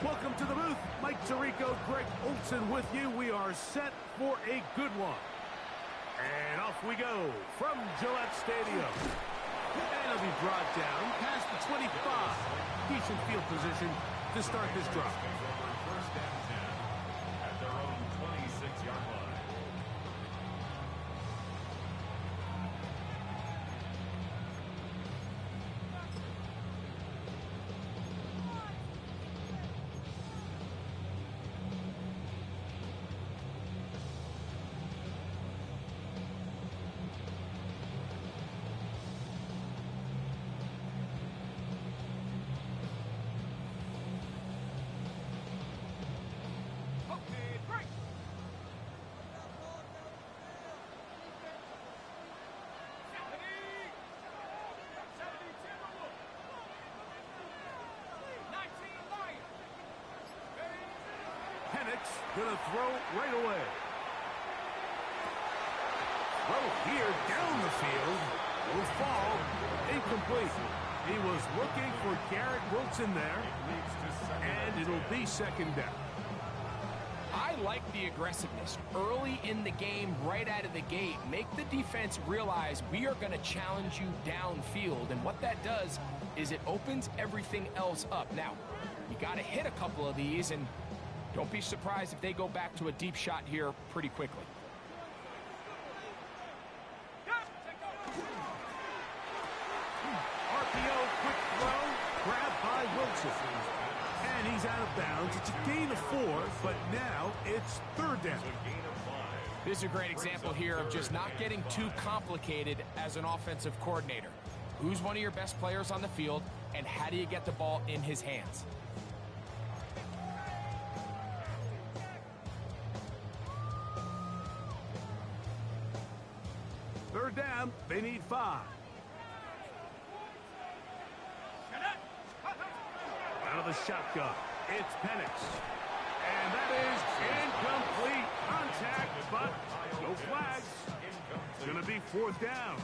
Welcome to the booth. Mike Tirico, Greg Olson with you. We are set for a good one. And off we go from Gillette Stadium. And it'll be brought down past the 25. Decent field position to start this drive. First down 10 at their own 26-yard line. Gonna throw right away. Throw here down the field. Will fall. Incomplete. He was looking for Garrett Wilson there. And it'll be second down. I like the aggressiveness early in the game, right out of the gate. Make the defense realize we are going to challenge you downfield. And what that does is it opens everything else up. Now, you got to hit a couple of these, and don't be surprised if they go back to a deep shot here pretty quickly. RPO, quick throw, grabbed by Wilson. And he's out of bounds. It's a gain of 4, but now it's third down. This is a great example here of just not getting too complicated as an offensive coordinator. Who's one of your best players on the field, and how do you get the ball in his hands? Third down, they need 5. Out of the shotgun, it's Penix. And that is incomplete. Contact, but no flags. It's going to be fourth down.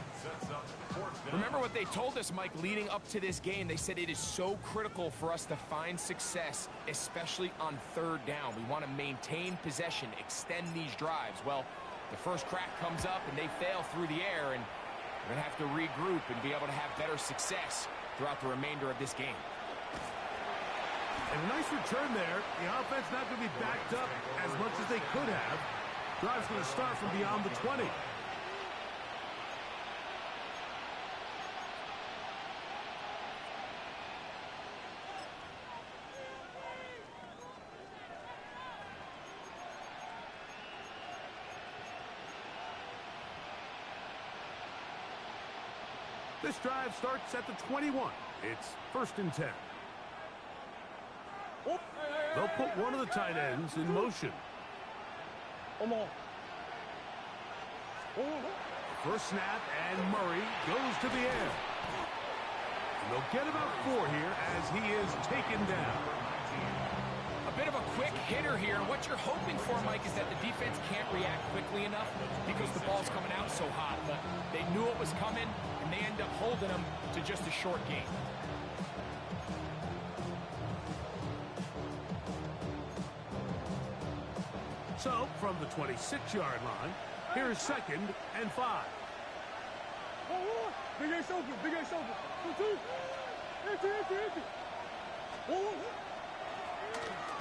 Remember what they told us, Mike, leading up to this game. They said it is so critical for us to find success, especially on third down. We want to maintain possession, extend these drives. Well, the first crack comes up and they fail through the air, and we're going to have to regroup and be able to have better success throughout the remainder of this game. And a nice return there. The offense not going to be backed up as much as they could have. Drive's going to start from beyond the 20. This drive starts at the 21. It's first and 10. They'll put one of the tight ends in motion. First snap, and Murray goes to the air. And they'll get about 4 here as he is taken down. A bit of a quick hitter here. What you're hoping for, Mike, is that the defense can't react quickly enough because the ball's coming out so hot. But they knew it was coming, and they end up holding them to just a short gain. So, from the 26-yard line, here's second and 5.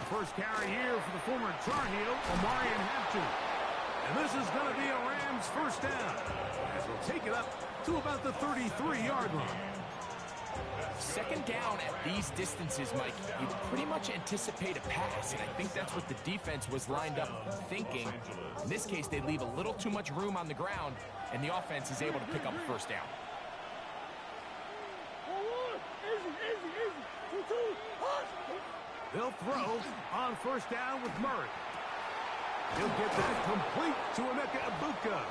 First carry here for the former Tar Heel, Omarion Hampton. And this is going to be a Rams first down, as we'll take it up to about the 33-yard line. Second down at these distances, Mike, you pretty much anticipate a pass, and I think that's what the defense was lined up thinking. In this case, they leave a little too much room on the ground, and the offense is able to pick up a first down. They'll throw on first down with Murray. He'll get that complete to Emeka Egbuka,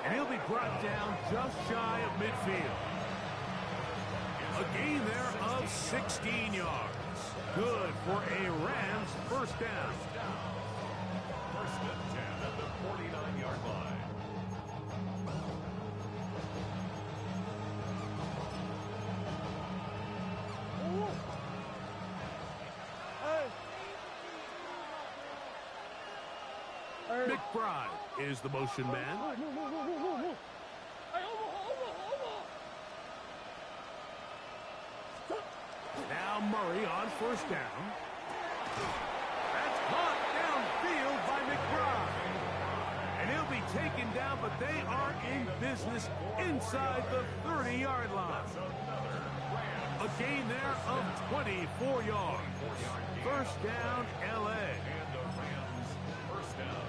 and he'll be brought down just shy of midfield. A gain there of 16 yards. Good for a Rams first down. First and 10 at the 49-yard line. McBride is the motion man. Now Murray on first down. That's caught downfield by McBride. And he'll be taken down, but they are in business inside the 30-yard line. A gain there of 24 yards. First down, L.A. And the Rams first down.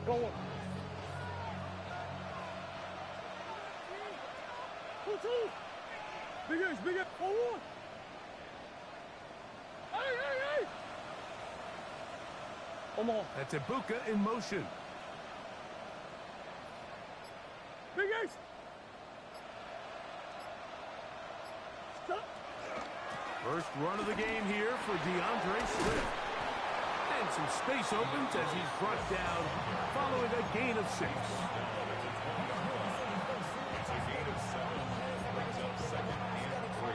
Go on. Big X, big X, forward. Hey. Come on. That's Ibuka in motion. Big X. Stop. First run of the game here for DeAndre Swift. And some space opens as he's brought down following a gain of 6. It's a gain of 7. Brings up 2nd and 3.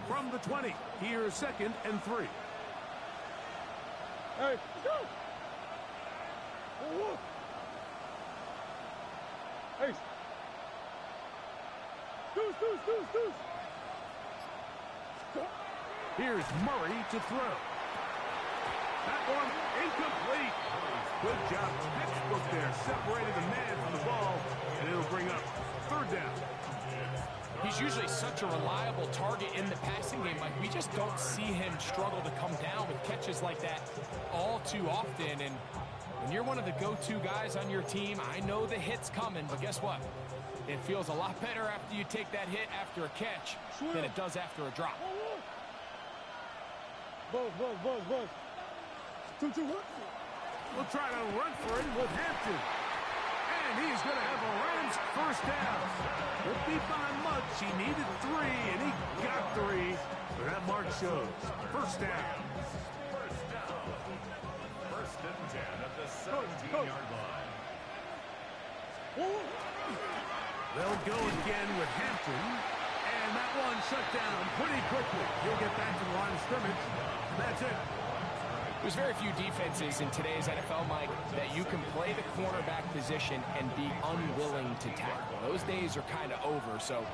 From the 20, here's 2nd and 3. Hey, go. Forward. Hey. Deuce. Stop. Here's Murray to throw. That one incomplete. Good job. Textbook there. Separated the man from the ball, and it'll bring up 3rd down. He's usually such a reliable target in the passing game. Like, we just don't see him struggle to come down with catches like that all too often. And when you're one of the go-to guys on your team, I know the hit's coming, but guess what? It feels a lot better after you take that hit after a catch than it does after a drop. Buzz. 2-2. We'll try to run for it with Hampton. And he's going to have a Rams first down. Won't be by much. He needed 3, and he got 3. But that mark shows. First down. First and 10 at the 17-yard line. They'll go again with Hampton. And that one shut down pretty quickly. He'll get back to the line of scrimmage. That's it. There's very few defenses in today's NFL, Mike, that you can play the cornerback position and be unwilling to tackle. Those days are kind of over, so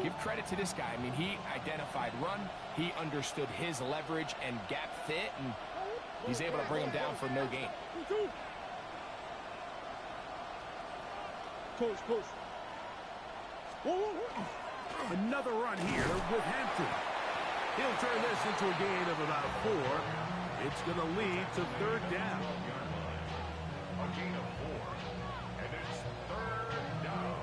give credit to this guy. I mean, he identified run, he understood his leverage and gap fit, and he's able to bring him down for no gain. Close. Another run here with Hampton. He'll turn this into a gain of about 4. It's going to lead to 3rd down. A gain of 4. And it's 3rd down.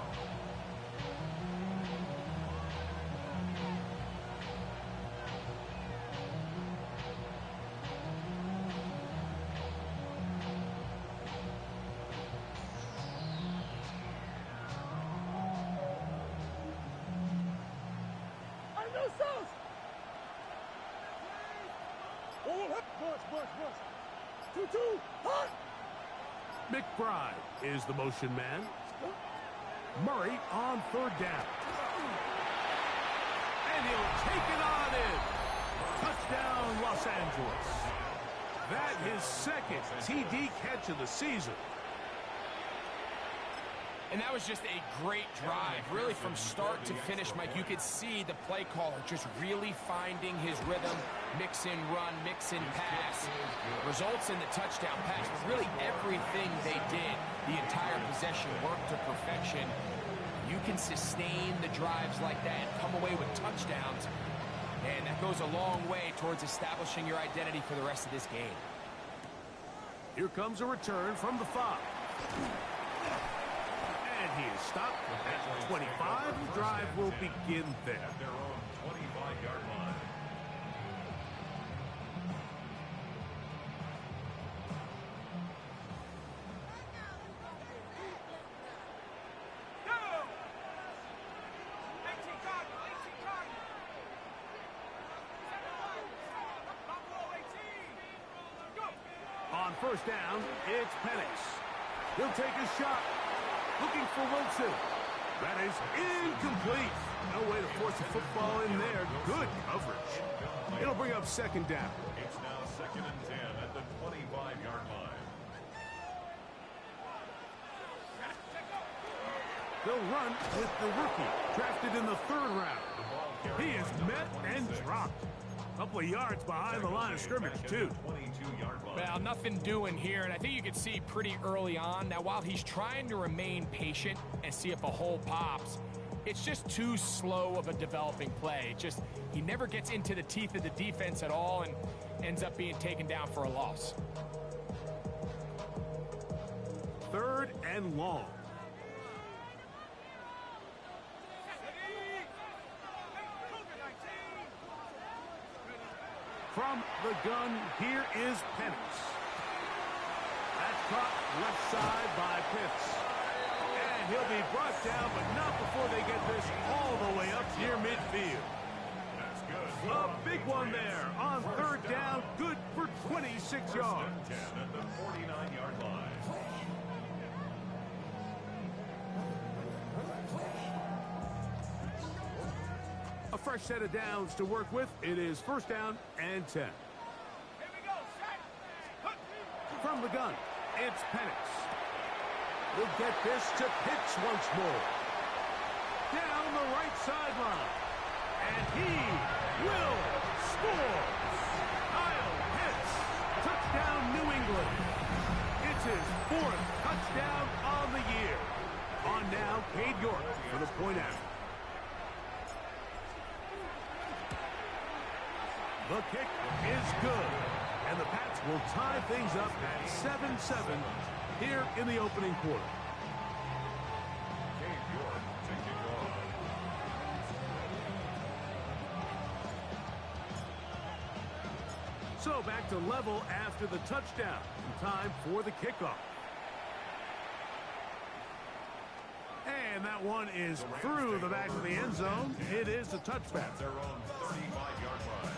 I know sauce. Buzz. 2-2. Hot. McBride is the motion man. Murray on 3rd down. And he'll take it on in. Touchdown, Los Angeles. That his 2nd TD catch of the season. And that was just a great drive. Really, from start to finish, Mike, you could see the play caller just really finding his rhythm. Mix in run, mix in pass. Results in the touchdown pass. But really, everything they did, the entire possession, worked to perfection. You can sustain the drives like that and come away with touchdowns. And that goes a long way towards establishing your identity for the rest of this game. Here comes a return from the 5. And he is stopped at 25. The drive will begin there. At their own 25-yard line. On first down, it's Penix. He'll take a shot. Looking for Wilson. That is incomplete. No way to force a football in there. Good coverage. It'll bring up second down. It's now 2nd and 10 at the 25-yard line. They'll run with the rookie, drafted in the 3rd round. He is met and dropped. A couple of yards behind the line of scrimmage, too. 22-yard line. Well, nothing doing here, and I think you can see pretty early on. Now, while he's trying to remain patient and see if a hole pops, it's just too slow of a developing play. He never gets into the teeth of the defense at all and ends up being taken down for a loss. 3rd and long. From the gun, here is Penix. That's caught left side by Pitts. And he'll be brought down, but not before they get this all the way up near midfield. That's good. A big one there on 3rd down, good for 26 yards. 10 at the 49-yard line. A fresh set of downs to work with. It is 1st down and 10. From the gun, it's Penix. We'll get this to Pitts once more. Down the right sideline. And he will score. Kyle Pitts. Touchdown, New England. It's his 4th touchdown on the year. On now, Cade York for the point after. The kick is good. And the Pats will tie things up at 7-7 here in the opening quarter. Cade York to kick off. So back to level after the touchdown. Time for the kickoff. And that one is through the back of the end zone. It is a touchback. Their own 35-yard line.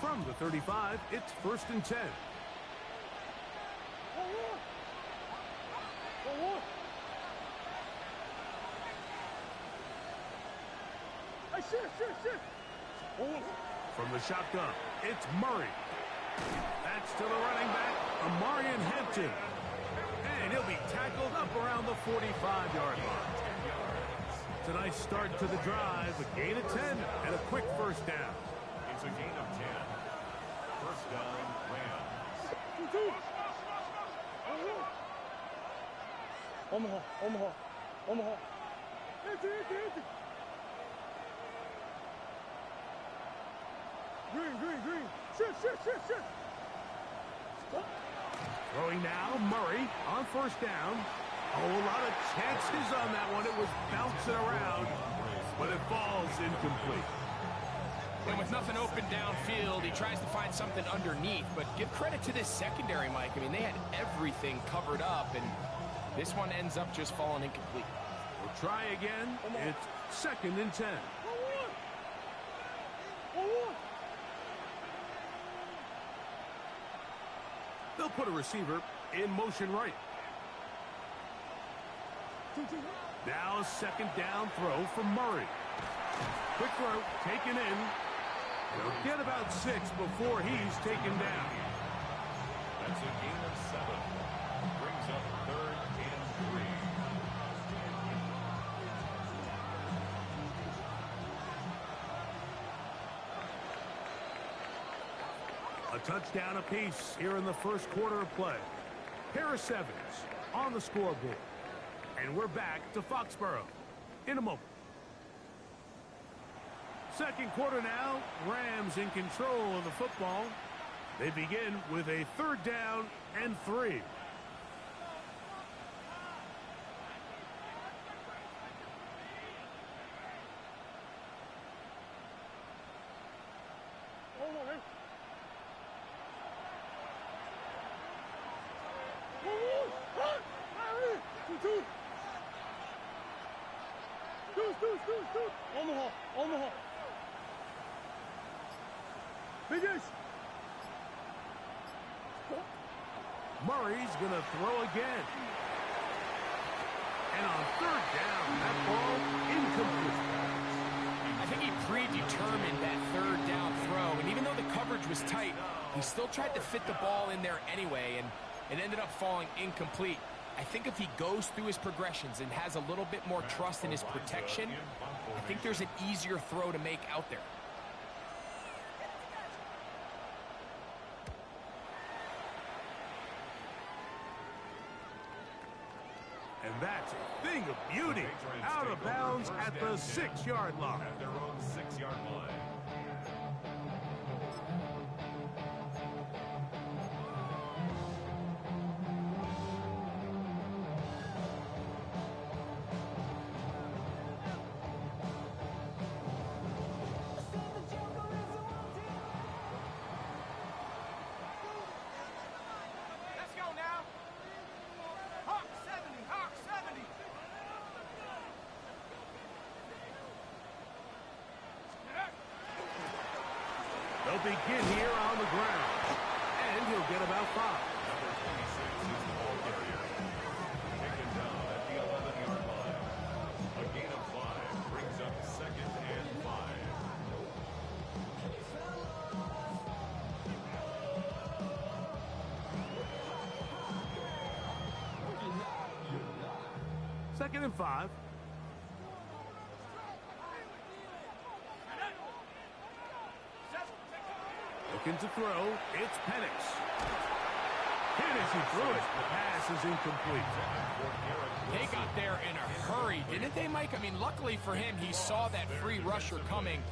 From the 35, it's 1st and 10. From the shotgun, it's Murray. That's to the running back, Amarian Hampton. And he'll be tackled up around the 45-yard line. It's a nice start to the drive, a gain of 10 and a quick 1st down. It's a gain of 10. 1st down, Rams. Omaha. Enter. Green. Shift. Throwing now, Murray on 1st down. Oh, a lot of chances on that one. It was bouncing around, but it falls incomplete. And with nothing open downfield, he tries to find something underneath. But give credit to this secondary, Mike. I mean, they had everything covered up, and this one ends up just falling incomplete. We'll try again. It's 2nd and 10. They'll put a receiver in motion right. Now a 2nd down throw from Murray. Quick throw, taken in. They'll get about 6 before he's taken down. That's a gain of 7. Brings up 3rd and 3. A touchdown apiece here in the 1st quarter of play. Harris Evans on the scoreboard. And we're back to Foxborough in a moment. 2nd quarter now. Rams in control of the football. They begin with a 3rd down and 3. yes. Murray's going to throw again. And on third down, that ball incomplete. I think he predetermined that third down throw, and even though the coverage was tight, he still tried to fit the ball in there anyway, and it ended up falling incomplete. I think if he goes through his progressions and has a little bit more trust in his protection, I think there's an easier throw to make out there. And that's a thing of beauty. Out of bounds at the 6-yard line. At their own 6-yard line. Let's go now. Hawk 70, Hawk 70. They'll begin here on the ground. And he'll get about 5. Number 26 is the ball carrier. Taken down at the 11-yard line. A gain of 5 brings up 2nd and 5. Second and 5. Looking to throw. It's Penix. And as he threw it, the pass is incomplete. They got there in a hurry, didn't they, Mike? I mean, luckily for him, he saw that free rusher coming,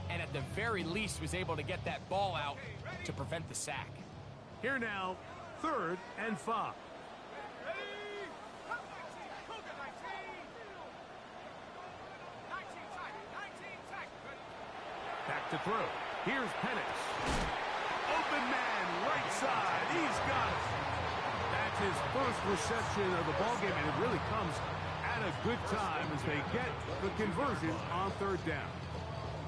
and at the very least was able to get that ball out to prevent the sack. Here now, 3rd and 5. Back to throw. Here's Penix. Open man, right side. He's got it. That's his first reception of the ballgame, and it really comes at a good time as they get the conversion on 3rd down.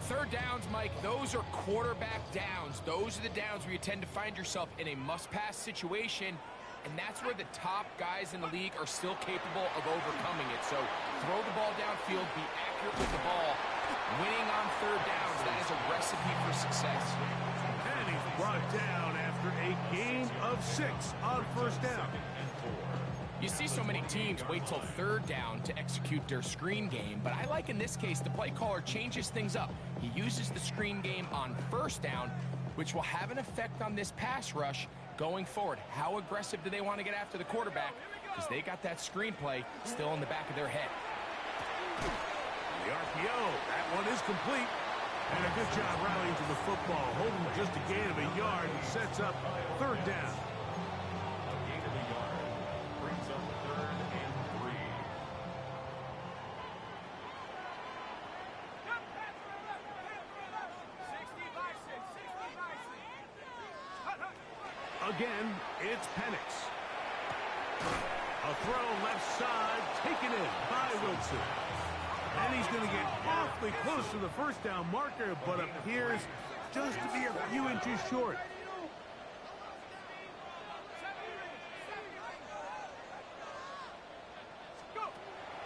Third downs, Mike, those are quarterback downs. Those are the downs where you tend to find yourself in a must-pass situation, and that's where the top guys in the league are still capable of overcoming it. So throw the ball downfield, be accurate with the ball. Winning on 3rd downs, that is a recipe for success. And he's brought down after a gain of 6 on 1st down. You see so many teams wait till 3rd down to execute their screen game, but I like in this case the play caller changes things up. He uses the screen game on 1st down, which will have an effect on this pass rush going forward. How aggressive do they want to get after the quarterback? Because they got that screen play still in the back of their head. The RPO, that one is complete. And a good job rallying to the football, holding just a gain of a yard and sets up 3rd down. A gain of a yard brings up 3rd and 3. Again, it's Penix. A throw left side, taken in by Wilson. And he's going to get awfully close to the 1st down marker, but appears just to be a few inches short.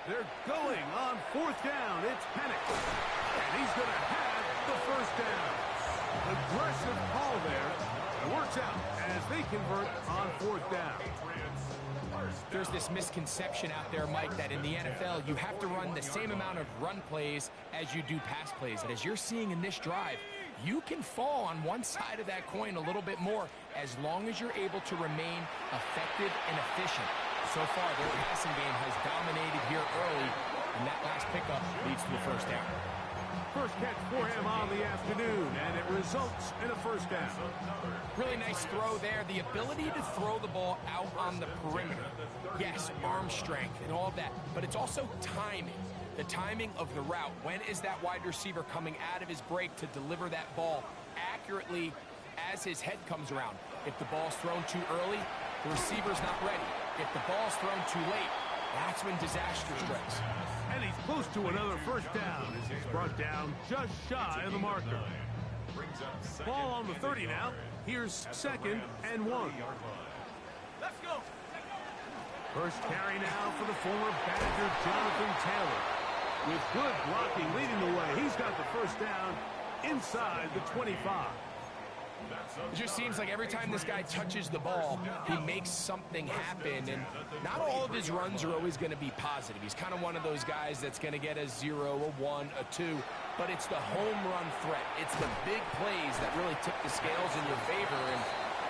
They're going on 4th down. It's Penix. And he's going to have the 1st down. Aggressive call there. It works out as they convert on 4th down. There's this misconception out there, Mike, that in the NFL you have to run the same amount of run plays as you do pass plays. And as you're seeing in this drive, you can fall on one side of that coin a little bit more as long as you're able to remain effective and efficient. So far, their passing game has dominated here early, and that last pickup leads to a 1st down. First catch for him on the afternoon, and it results in a 1st down. Really nice throw there. The ability to throw the ball out on the perimeter. Yes, arm strength and all of that, but it's also timing. The timing of the route. When is that wide receiver coming out of his break to deliver that ball accurately as his head comes around? If the ball's thrown too early, the receiver's not ready. If the ball's thrown too late, that's when disaster strikes. And he's close to another 1st down as he's brought down just shy of the marker. brings up second Ball on the and 30 a now. yard. Here's At the second Rams' and 1. 30-yard line. Let's go. First carry now for the former Badger, Jonathan Taylor. With good blocking leading the way, he's got the first down inside the 25. It just seems like every time this guy touches the ball, he makes something happen. And not all of his runs are always going to be positive. He's kind of one of those guys that's going to get a 0, a 1, a 2. But it's the home run threat. It's the big plays that really tip the scales in your favor. And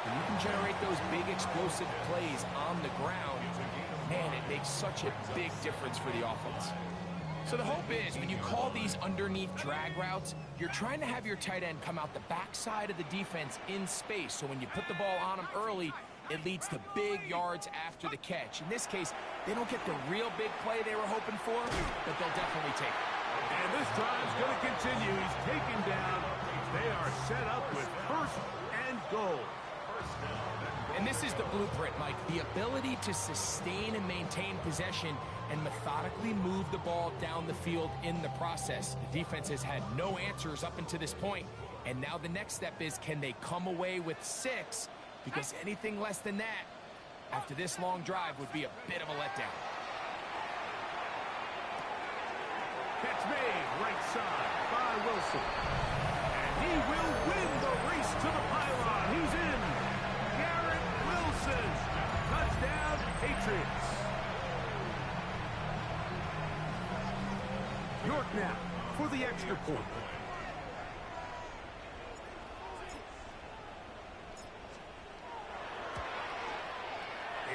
when you can generate those big explosive plays on the ground, man, it makes such a big difference for the offense. So the hope is when you call these underneath drag routes, you're trying to have your tight end come out the backside of the defense in space. So when you put the ball on him early, it leads to big yards after the catch. In this case, they don't get the real big play they were hoping for, but they'll definitely take it. And this drive's going to continue. He's taken down. They are set up with first and goal. And this is the blueprint, Mike. The ability to sustain and maintain possession and methodically move the ball down the field in the process. The defense has had no answers up until this point, and now the next step is, can they come away with 6? Because anything less than that, after this long drive, would be a bit of a letdown. Catch made right side by Wilson. And he will win the race to the pylon. He's in. Garrett Wilson. Touchdown, Patriots. York now for the extra point.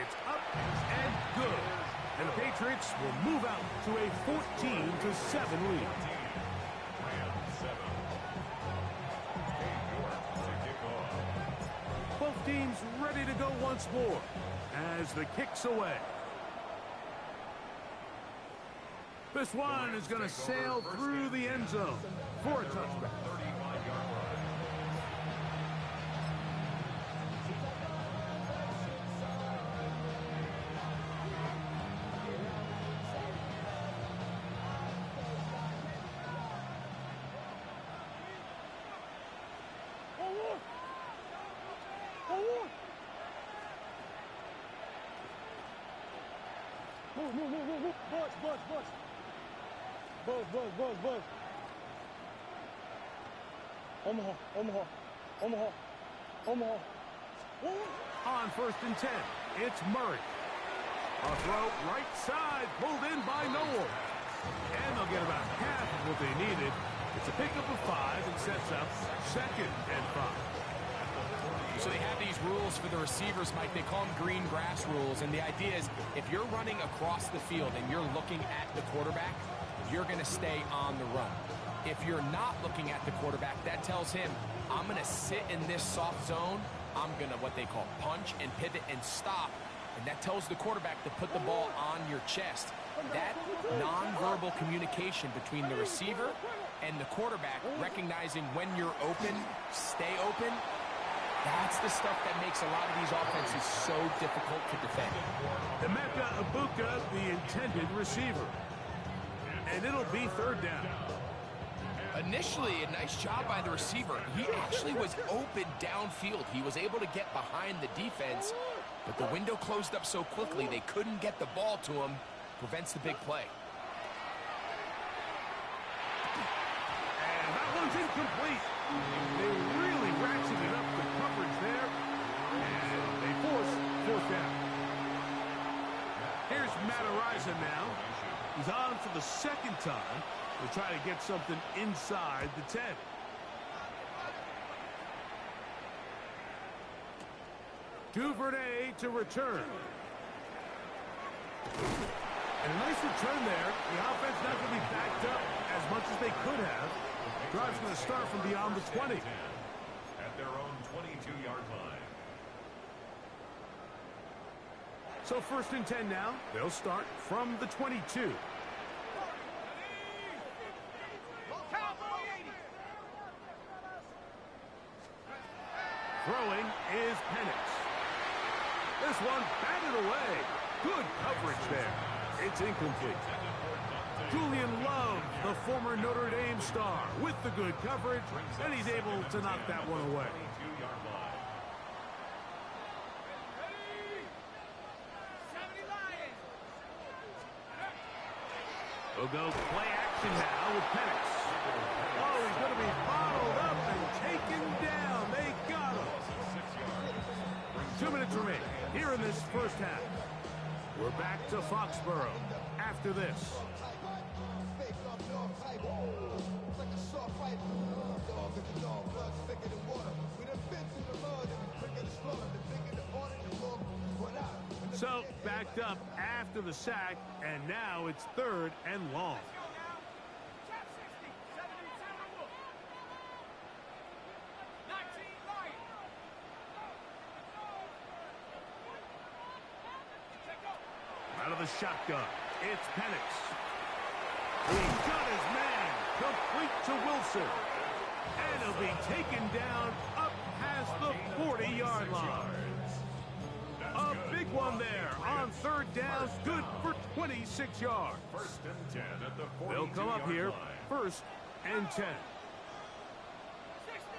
It's up and good. And the Patriots will move out to a 14-7 lead. Both teams ready to go once more as the kick's away. This one is going to sail through the end zone for a touchback. Move. Buzz. Omaha. On first and 10, it's Murray. A throw right side, pulled in by Noel. And they'll get about half of what they needed. It's a pickup of 5 and sets up second and 5. So they have these rules for the receivers, Mike. They call them green grass rules. And the idea is if you're running across the field and you're looking at the quarterback, you're going to stay on the run. If you're not looking at the quarterback, that tells him, I'm going to sit in this soft zone. I'm going to what they call punch and pivot and stop. And that tells the quarterback to put the ball on your chest. That nonverbal communication between the receiver and the quarterback, recognizing when you're open, stay open, that's the stuff that makes a lot of these offenses so difficult to defend. Emeka Egbuka, the intended receiver. And it'll be third down. Initially, a nice job by the receiver. He actually was open downfield. He was able to get behind the defense, but the window closed up so quickly they couldn't get the ball to him. Prevents the big play. And that one's incomplete. They really ratcheted up the coverage there, and they force fourth down. Here's Matt Araiza now. He's on for the second time. We'll try to get something inside the 10. Duvernay to return. And a nice return there. The offense not going to be backed up as much as they could have. Drive's going to start from beyond the 20. At their own 22-yard line. So first and 10 now. They'll start from the 22. Throwing is Penix. This one batted away. Good coverage there. It's incomplete. Julian Love, the former Notre Dame star, with the good coverage, and he's able to knock that one away. 22-yard line. We'll go play action now with Penix. Oh, he's going to be bottled up and taken down. They got him. 2 minutes remaining here in this first half. We're back to Foxborough after this. So, backed up after the sack, and now it's 3rd and long. Out of the shotgun, it's Penix. He's got his man, complete to Wilson. And he'll be taken down up past the 40-yard line. A big one there on 3rd down, good for 26 yards. 1st and 10 at the 42-yard line. They'll come up here, 1st and 10. 60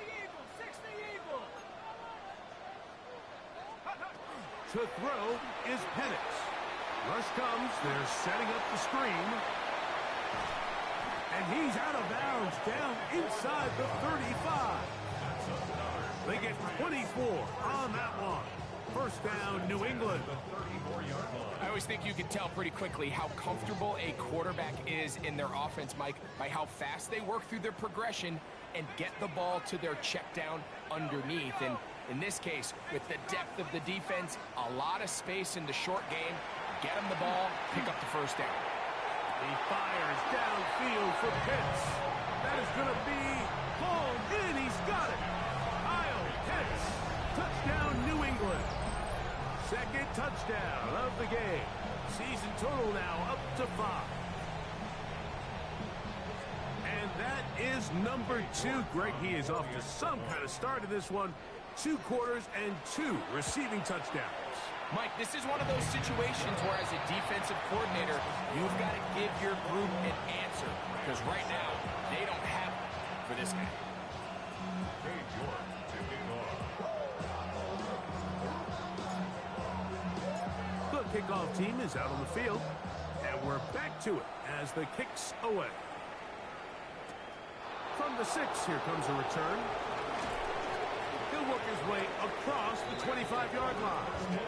Eagles! To throw is Penix. Rush comes, they're setting up the screen. And he's out of bounds, down inside the 35. They get 24 on that one. 1st down, New England. I always think you can tell pretty quickly how comfortable a quarterback is in their offense, Mike, by how fast they work through their progression and get the ball to their check down underneath. And in this case, with the depth of the defense, a lot of space in the short game, get him the ball, pick up the 1st down. He fires downfield for Pitts. That is going to be hauled in. He's got it. Kyle Pitts. Touchdown, New England. 2nd touchdown of the game. Season total now up to 5. And that is number 2. Greg, he is off to some kind of start in this one. 2 quarters and 2 receiving touchdowns. Mike, this is one of those situations where as a defensive coordinator, you've got to give your group an answer. Because right now, they don't have it for this game. Dave York taking off. The kickoff team is out on the field. And we're back to it as the kick's away. From the 6, here comes a return. He'll work his way across the 25-yard line.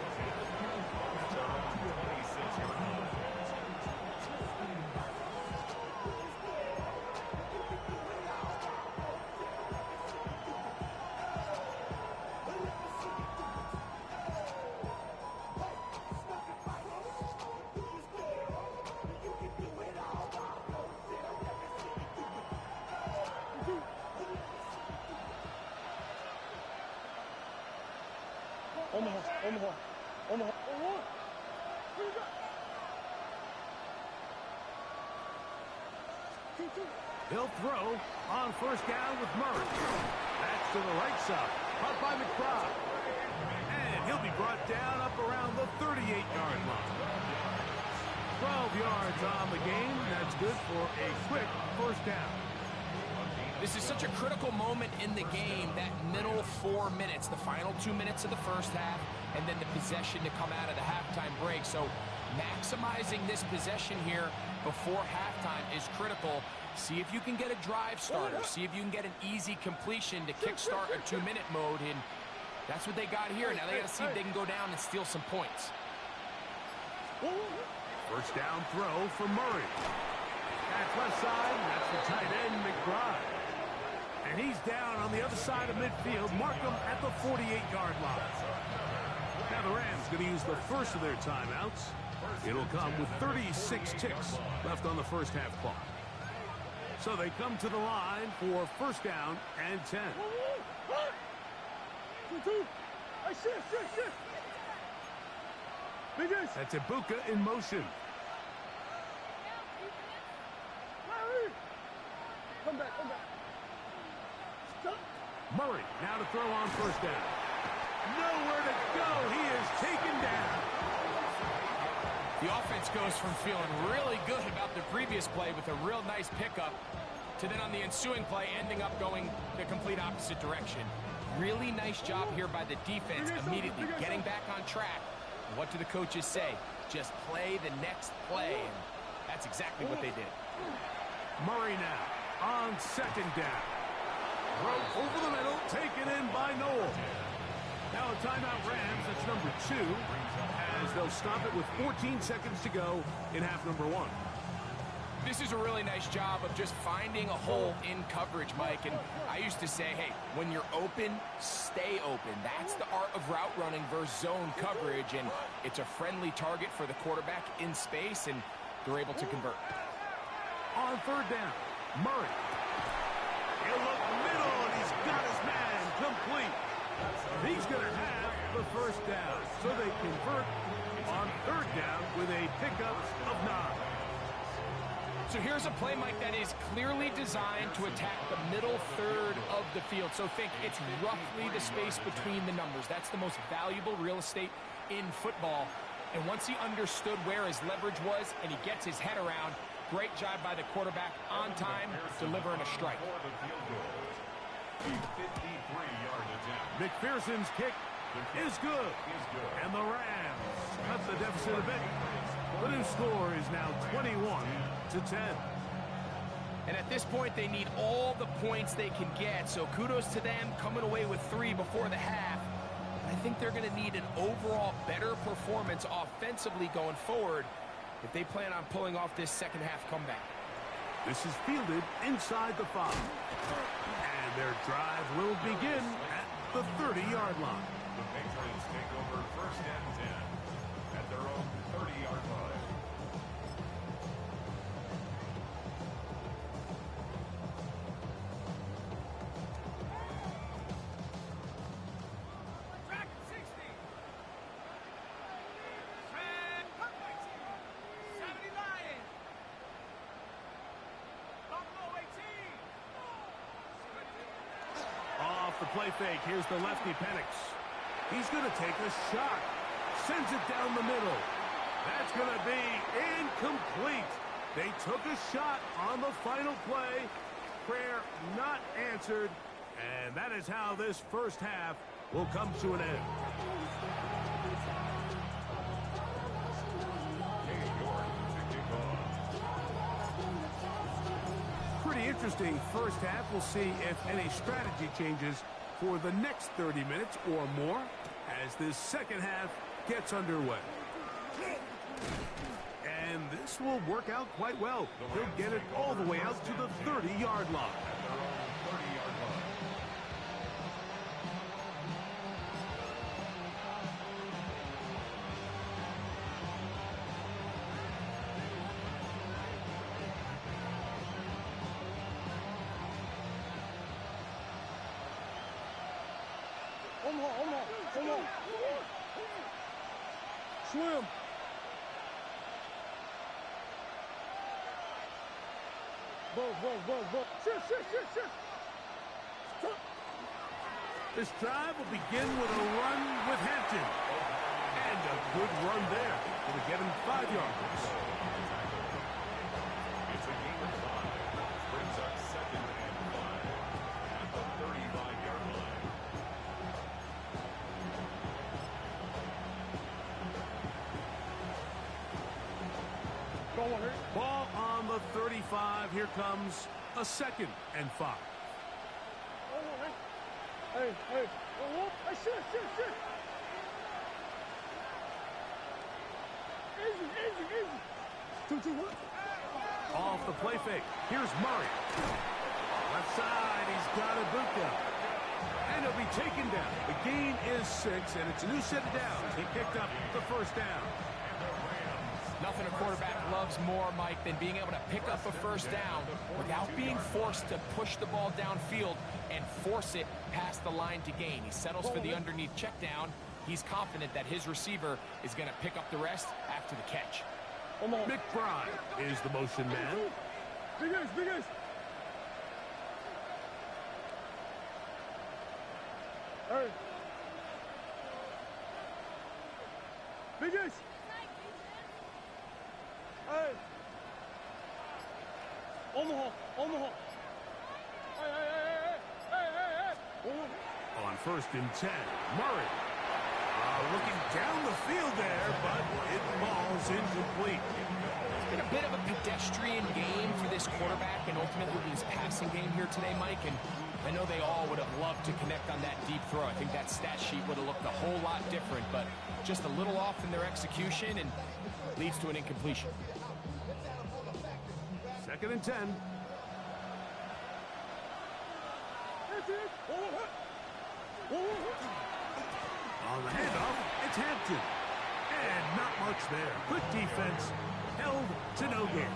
Omaha. He'll throw on 1st down with Murray. That's to the right side. Caught by McBride. And he'll be brought down up around the 38-yard line. 12 yards on the game. That's good for a quick 1st down. This is such a critical moment in the game, that middle 4 minutes, the final 2 minutes of the first half, and then the possession to come out of the halftime break. So maximizing this possession here before halftime is critical. See if you can get a drive starter. See if you can get an easy completion to kickstart a 2-minute mode. And that's what they got here. Now they got to see if they can go down and steal some points. 1st down throw for Murray. That's left side. That's the tight end, McBride. And he's down on the other side of midfield. Mark him at the 48-yard line. Now the Rams going to use the first of their timeouts. It'll come with 36 ticks left on the first half clock. So they come to the line for 1st down and 10. That's BOGH in motion. Come back. Stop. Murray now to throw on 1st down. Nowhere to go. He is taken down. The offense goes from feeling really good about their previous play with a real nice pickup to then on the ensuing play ending up going the complete opposite direction. Really nice job here by the defense immediately getting back on track. And what do the coaches say? Just play the next play. And that's exactly what they did. Murray now on second down. Throw over the middle, taken in by Noel. Now a timeout Rams, that's number 2, as they'll stop it with 14 seconds to go in half number 1. This is a really nice job of just finding a hole in coverage, Mike. And I used to say, hey, when you're open, stay open. That's the art of route running versus zone coverage. And it's a friendly target for the quarterback in space, and they're able to convert. On third down, Murray. He'll look middle, and he's got his man complete. He's going to have the first down, so they convert on third down with a pickup of 9. So here's a play, Mike, that is clearly designed to attack the middle third of the field. So think it's roughly the space between the numbers. That's the most valuable real estate in football. And once he understood where his leverage was and he gets his head around, great job by the quarterback on time, delivering a strike. McPherson's kick is good. And the Rams cut the deficit a bit. The new score is now 21-10. And at this point, they need all the points they can get. So kudos to them coming away with 3 before the half. I think they're going to need an overall better performance offensively going forward if they plan on pulling off this second half comeback. This is fielded inside the 5. And their drive will begin at the 30-yard line. The Patriots take over first and 10 at their own 30-yard line. Track 60. And cut 70 Lions. Buffalo 18. Off the play fake, here's the lefty Penix. He's going to take a shot. Sends it down the middle. That's going to be incomplete. They took a shot on the final play. Prayer not answered. And that is how this first half will come to an end. Pretty interesting first half. We'll see if any strategy changes for the next 30 minutes or more as this second half gets underway. And this will work out quite well. He'll get it all the way out to the 30-yard line. Swim. Go. Shit. Stop. This drive will begin with a run with Hampton. And a good run there. It'll get him 5 yards. It's a game of 5. Brings up second and 5 at the 35-yard line. Ball on the 35. Here comes a second and 5. Hey. Shit. Easy. 2 what? Off the play fake. Here's Murray. Left side. He's got Ibuka. And he'll be taken down. The gain is 6, and it's a new set of downs. He picked up the first down. Nothing a quarterback loves more, Mike, than being able to pick up a first down without being forced to push the ball downfield and force it past the line to gain. He settles for the underneath check down. He's confident that his receiver is going to pick up the rest after the catch. McBride is the motion man. Big ace. Hey. Big ace. Hey. Omaha. Omaha. Hey, hey, hey, hey, hey, hey, hey. On 1st and 10, Murray. Looking down the field there, but it falls incomplete. It's been a bit of a pedestrian game for this quarterback and ultimately his passing game here today, Mike. And I know they all would have loved to connect on that deep throw. I think that stat sheet would have looked a whole lot different, but just a little off in their execution and leads to an incompletion. 2nd and 10. On the handoff, it's Hampton. And not much there. Good defense. Held to no gain.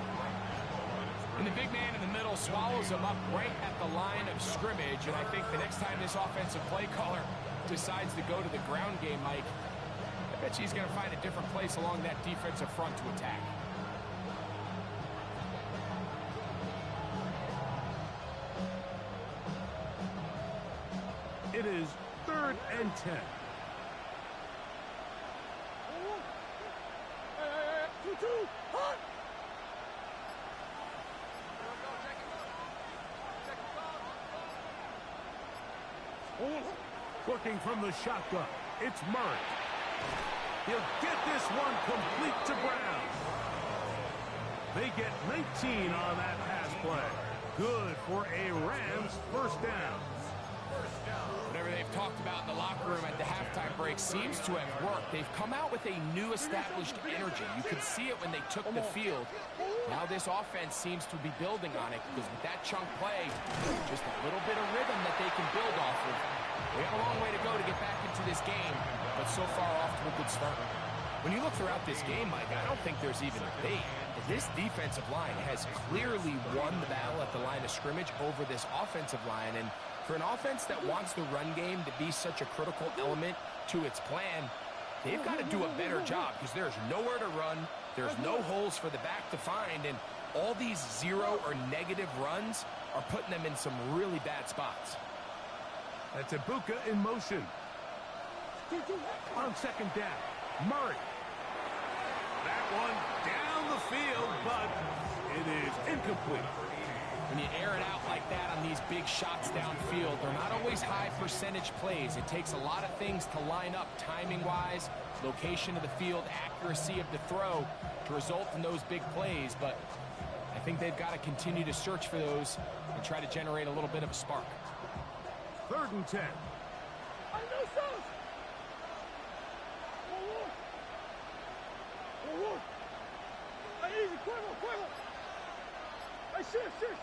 And the big man in the middle swallows him up right at the line of scrimmage. And I think the next time this offensive play caller decides to go to the ground game, Mike, I bet he's going to find a different place along that defensive front to attack. It is 3rd and 10. Working from the shotgun, it's Murray. He'll get this one complete to Brown. They get 19 on that pass play. Good for a Rams 1st down. Whatever they've talked about in the locker room at the halftime break seems to have worked. They've come out with a new established energy. You could see it when they took the field. Now this offense seems to be building on it because with that chunk play, just a little bit of rhythm that they can build off of. They have a long way to go to get back into this game, but so far off to a good start. When you look throughout this game, Mike, I don't think there's even a debate. This defensive line has clearly won the battle at the line of scrimmage over this offensive line, and for an offense that wants the run game to be such a critical element to its plan, they've got to do a better job because there's nowhere to run, there's no holes for the back to find, and all these zero or negative runs are putting them in some really bad spots. That's BOGH in motion. On 2nd down, Murray. That one down the field, but it is incomplete. When you air it out like that on these big shots downfield, they're not always high percentage plays. It takes a lot of things to line up timing-wise, location of the field, accuracy of the throw to result in those big plays. But I think they've got to continue to search for those and try to generate a little bit of a spark. 3rd and 10.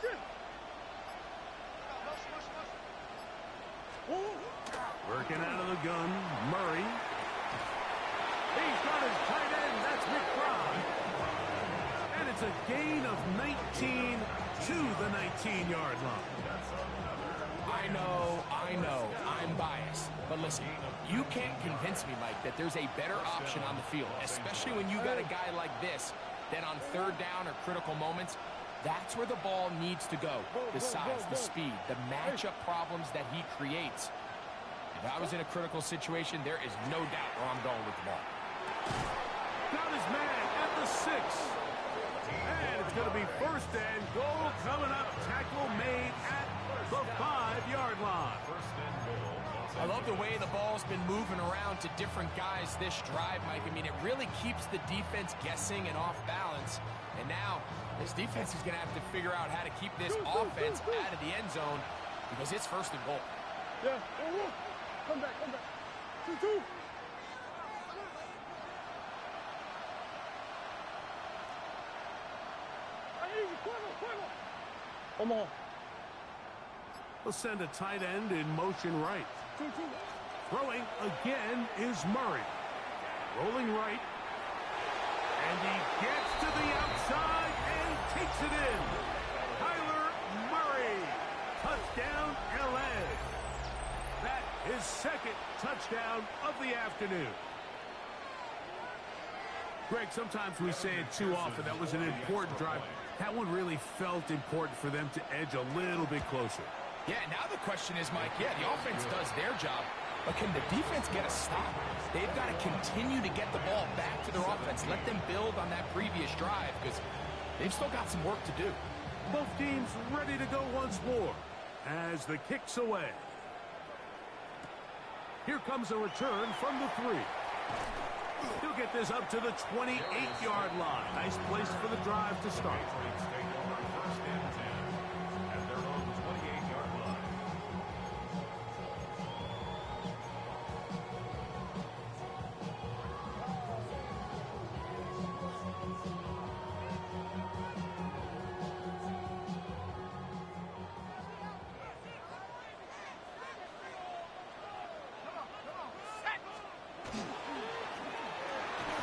Shit. Working out of the gun, Murray. He's got his tight end, that's McBride. And it's a gain of 19 to the 19-yard line. I know, I'm biased. But listen, you can't convince me, Mike, that there's a better option on the field, especially when you got a guy like this that on 3rd down or critical moments, that's where the ball needs to go. The size, the speed, the matchup problems that he creates. If I was in a critical situation, there is no doubt where I'm going with the ball. Got his man at the 6. And it's going to be 1st and goal coming up. Tackle made at the 5-yard line. I love the way the ball's been moving around to different guys this drive, Mike. I mean, it really keeps the defense guessing and off balance. And now, this defense is going to have to figure out how to keep this offense out of the end zone because it's 1st and goal. Yeah. Come back. 2-2. Omaha. We'll send a tight end in motion right. Throwing again is Murray. Rolling right. And he gets to the outside and takes it in. Kyler Murray. Touchdown, L.A. That is 2nd touchdown of the afternoon. Greg, sometimes we say it too often. That was an important drive. That one really felt important for them to edge a little bit closer. Yeah, now the question is, Mike, the offense does their job. But can the defense get a stop? They've got to continue to get the ball back to their offense. Let them build on that previous drive because they've still got some work to do. Both teams ready to go once more as the kick's away. Here comes a return from the 3. He'll get this up to the 28-yard line. Nice place for the drive to start. Patriots take over first and 10 at their own 28-yard line.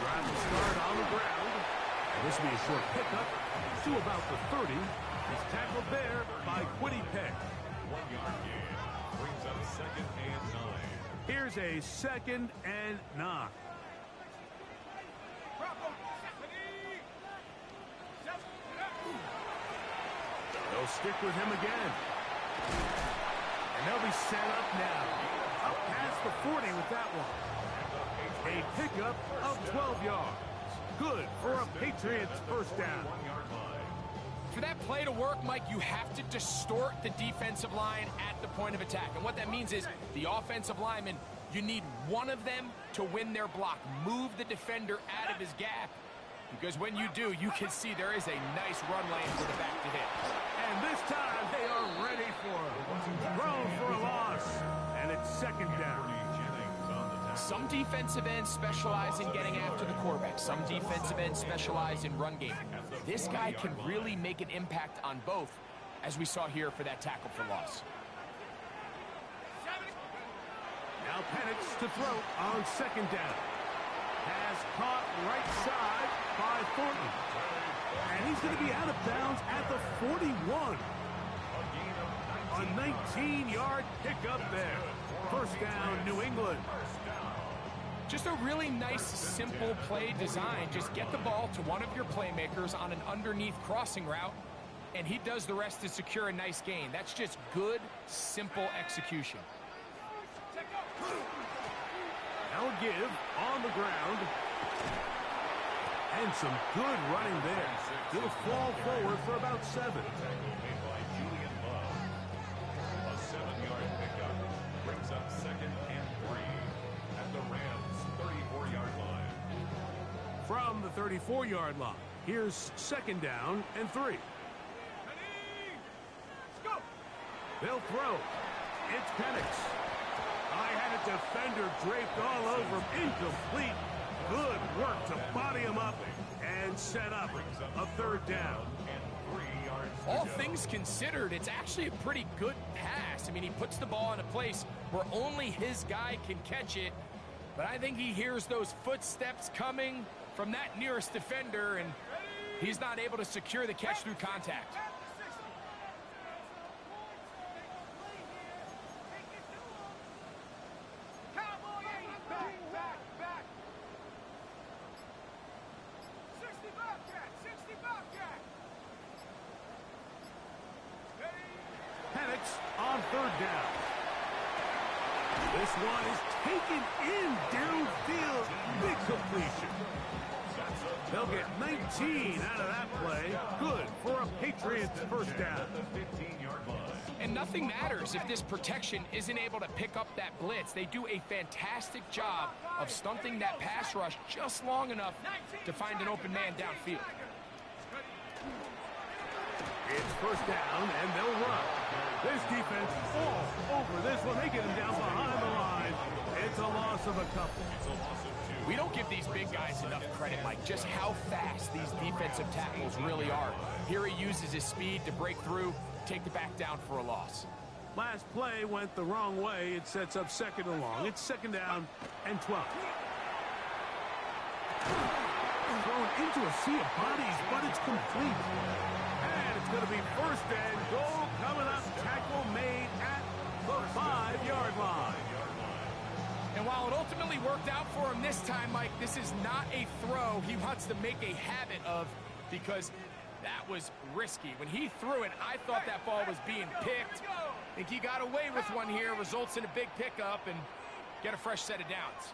Drive to start on the ground. And this will be a short pickup to about the 30. He's tackled there by Quiddy Peck. 1-yard gain brings up second and 9. Here's a 2nd and 9. They'll stick with him again. And they'll be set up now. Up past the 40 with that one. A pickup of 12 yards. Good for a Patriots first down. 1-yard line. For that play to work, Mike, you have to distort the defensive line at the point of attack. And what that means is the offensive lineman, you need one of them to win their block. Move the defender out of his gap. Because when you do, you can see there is a nice run lane for the back to hit. And this time they are ready for him. Thrown for a loss. And it's 2nd down. Jennings on the tackle. Some defensive ends specialize in getting after the quarterback. Some defensive ends specialize in run game. This guy can really make an impact on both, as we saw here for that tackle for loss. Now Penix to throw on 2nd down. Has caught right side by Thornton. And he's going to be out of bounds at the 41. A 19-yard pickup there. First down, New England. Just a really nice, simple play design. Just get the ball to one of your playmakers on an underneath crossing route, and he does the rest to secure a nice gain. That's just good, simple execution. Now a give on the ground. And some good running there. He'll fall forward for about 7. Tackle made by Julian Love. A 7-yard pickup brings up second and 3 at the Rams' 34-yard line. From the 34-yard line, here's 2nd down and 3. They'll throw. It's Penix. I had a defender draped all over him. Incomplete. Good work to body him up and set up a 3rd down. And 3 yards to All go. things considered, it's actually a pretty good pass. I mean, he puts the ball in a place where only his guy can catch it. But I think he hears those footsteps coming from that nearest defender, and he's not able to secure the catch through contact. Penix on 3rd down. This one is taken in downfield. Big completion. They'll get 19 out of that play. Good for a Patriots first down. The 15-yard line. And nothing matters if this protection isn't able to pick up that blitz. They do a fantastic job of stunting that pass rush just long enough to find an open man downfield. It's first down, and they'll run. This defense all over this one. They get him down behind the line. It's a loss of a couple. We don't give these big guys enough credit, Mike, just how fast these defensive tackles really are. Here he uses his speed to break through, take the back down for a loss. Last play went the wrong way. It sets up 2nd and long. It's 2nd down and 12. Thrown into a sea of bodies, but it's complete. And it's going to be 1st and goal coming up. Tackle made at the 5-yard line. And while it ultimately worked out for him this time, Mike, this is not a throw he wants to make a habit of, because that was risky. When he threw it, I thought that ball was being picked. I think he got away with one here, results in a big pickup, and get a fresh set of downs.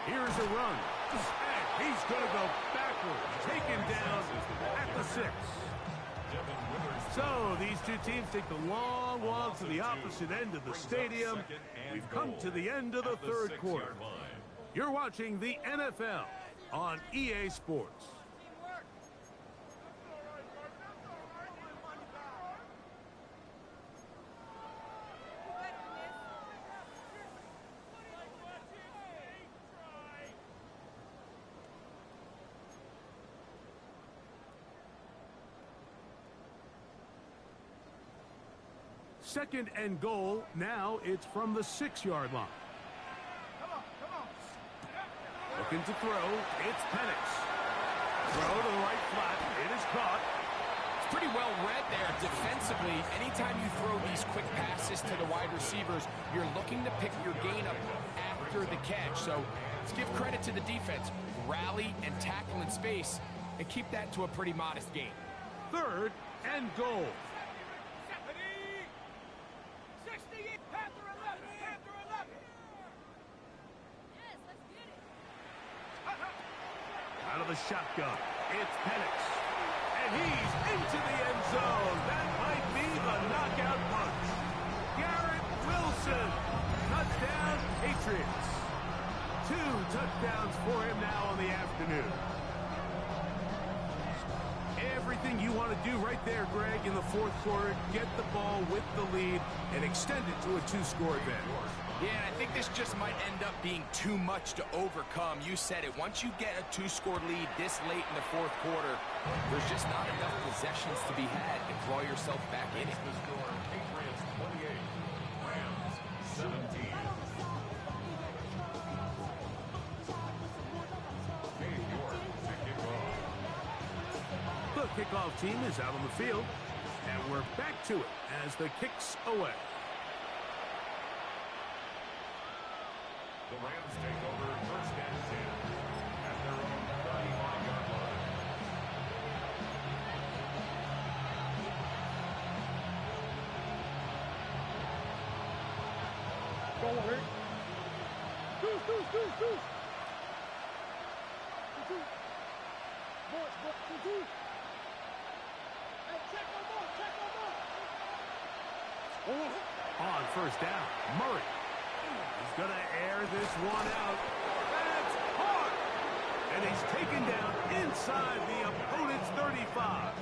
Here's a run. And he's going to go backwards. Taken down at the 6. So these two teams take the long walk to the opposite end of the stadium. We've come to the end of the third quarter. You're watching the NFL on EA Sports. Second and goal. Now it's from the 6-yard line. Looking to throw. It's Penix. Throw to the right flat. It is caught. It's pretty well read there defensively. Anytime you throw these quick passes to the wide receivers, you're looking to pick your gain up after the catch. So let's give credit to the defense. Rally and tackle in space and keep that to a pretty modest gain. Third and goal. Out of the shotgun, it's Penix. And he's into the end zone. That might be the knockout punch. Garrett Wilson. Touchdown, Patriots. 2 touchdowns for him now on the afternoon. Everything you want to do right there, Greg, in the fourth quarter. Get the ball with the lead and extend it to a 2-score advantage. Yeah, I think this just might end up being too much to overcome. You said it. Once you get a 2-score lead this late in the fourth quarter, there's just not enough possessions to be had to claw yourself back in it. The score, Patriots 28, Rams 17. Dave York to kick off. The kickoff team is out on the field, and we're back to it as the kick's away. The Rams take over first and 10 at their own 35-yard line. Go on, Rick. Deuce. Deuce. Hey, check on ball. On first down, Murray. He's going to air this one out. That's hard. And he's taken down inside the opponent's 35.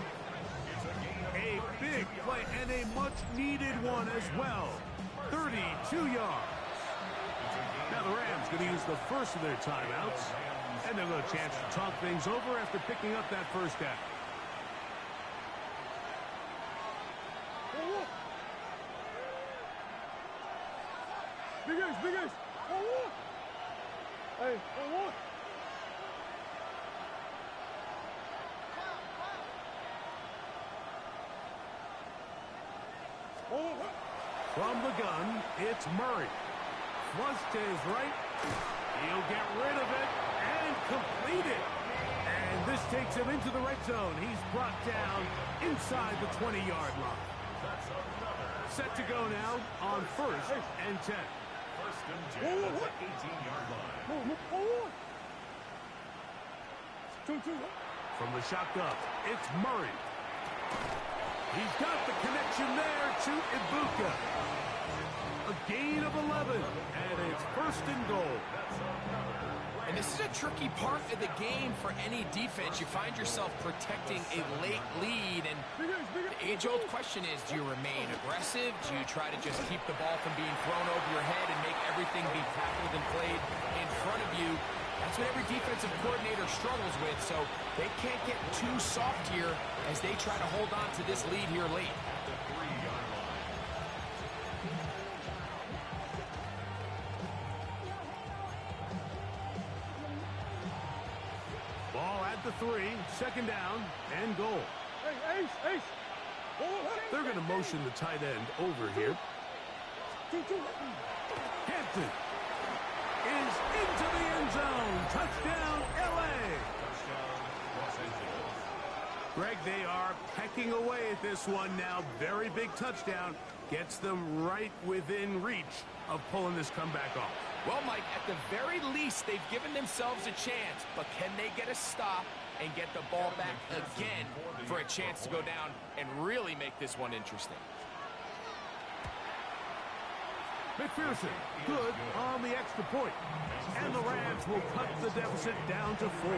A big play and a much-needed one as well. 32 yards. Now the Rams going to use the first of their timeouts. And they'll get a chance to talk things over after picking up that first down. Big Ace. Hey, one. From the gun, it's Murray. Flush to his right. He'll get rid of it and complete it. And this takes him into the red zone. He's brought down inside the 20-yard line. Set to go now on first and 10. First and 10 at the 18-yard line. From the shotgun, it's Murray. He's got the connection there to Ibuka. A gain of 11, and it's first and goal. And this is a tricky part of the game for any defense. You find yourself protecting a late lead, and the age-old question is, do you remain aggressive? Do you try to just keep the ball from being thrown over your head and make everything be tackled and played in front of you? That's what every defensive coordinator struggles with, so they can't get too soft here as they try to hold on to this lead here late. At the 3-yard line. Ball at the 3, second down and goal. Hey, Ace. They're going to motion the tight end over here. Hampton is into the end zone. Touchdown, L.A. Touchdown, Los Angeles. Greg, they are pecking away at this one now. Very big touchdown. Gets them right within reach of pulling this comeback off. Well, Mike, at the very least, they've given themselves a chance. But can they get a stop and get the ball back again for a chance to go down and really make this one interesting? McPherson, good on the extra point. And the Rams will cut the deficit down to 4.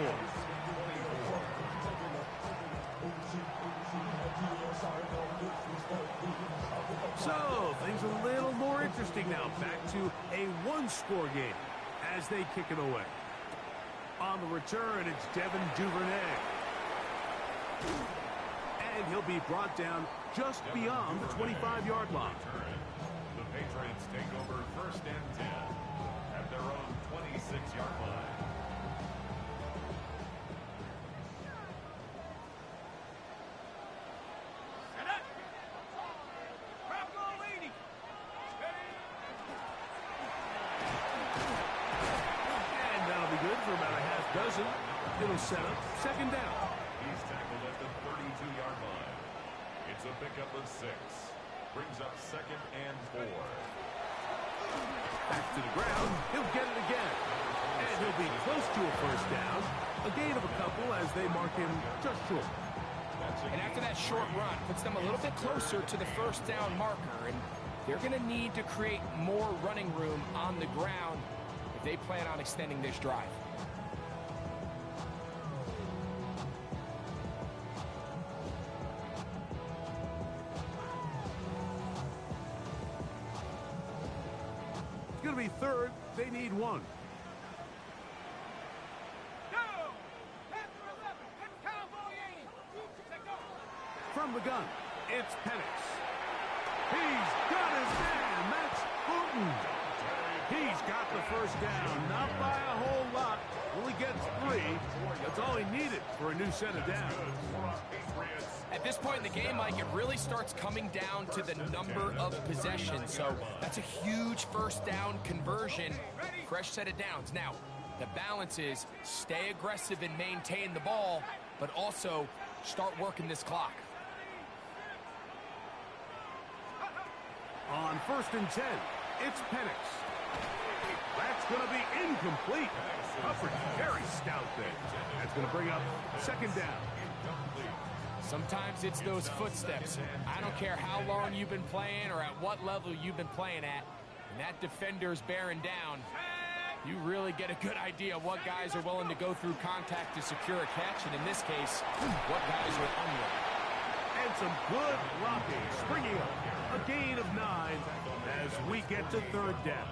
So, things a little more interesting now. Back to a one-score game as they kick it away. On the return, it's Devin Duvernay. And he'll be brought down just beyond the 25-yard line. The Patriots take over 1st and 10 at their own 26-yard line. Set up. Bravo leading. And that'll be good for about a half dozen. It'll set up 2nd down. He's tackled at the 32-yard line. It's a pickup of 6. Brings up 2nd and 4. Back to the ground. He'll get it again. And he'll be close to a 1st down. A gain of a couple as they mark him just short. And after that short run, puts them a little bit closer to the 1st down marker. And they're going to need to create more running room on the ground if they plan on extending this drive. It's going to be 3rd. They need 1. Go. After 11. Cowboy 80. Take over. From the gun, it's Penix. He's got his man. That's Hooten. He's got the 1st down. Not by a whole lot. Only gets 3. That's all he needed for a new set of downs. At this point in the game, Mike, it really starts coming down to the number of possessions. So that's a huge 1st down conversion. Fresh set of downs. Now, the balance is stay aggressive and maintain the ball, but also start working this clock. On 1st and 10, it's Penix. That's going to be incomplete. Coverage very stout there. That's going to bring up 2nd down. Sometimes it's those footsteps. I don't care how long you've been playing or at what level you've been playing at. When that defender's bearing down, you really get a good idea of what guys are willing to go through contact to secure a catch, and in this case, what guys are unwilling. And some good blocking. Springing up. A gain of 9 as we get to 3rd down.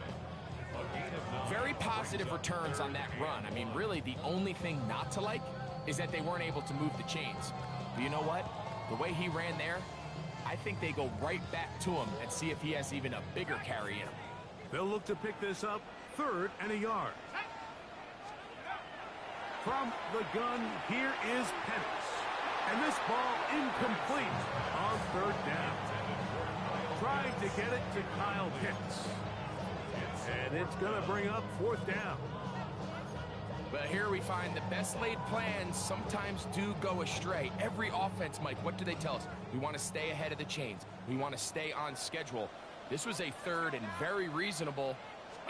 Very positive returns on that run. I mean, really, the only thing not to like is that they weren't able to move the chains. But you know what? The way he ran there, I think they go right back to him and see if he has even a bigger carry in him. They'll look to pick this up 3rd and a yard. From the gun, here is Penix. And this ball incomplete on 3rd down. Trying to get it to Kyle Pitts. And it's going to bring up 4th down. But here we find the best laid plans sometimes do go astray. Every offense, Mike, what do they tell us? We want to stay ahead of the chains. We want to stay on schedule. This was a 3rd and very reasonable.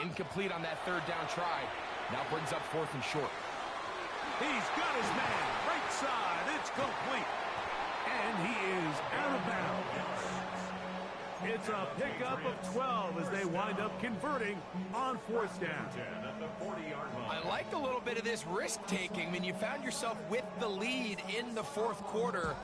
Incomplete on that 3rd down try. Now brings up 4th and short. He's got his man. Right side. It's complete. And he is out of bounds. It's a pickup of 12 as they wind up converting on 4th down. I liked a little bit of this risk-taking when you found yourself with the lead in the 4th quarter.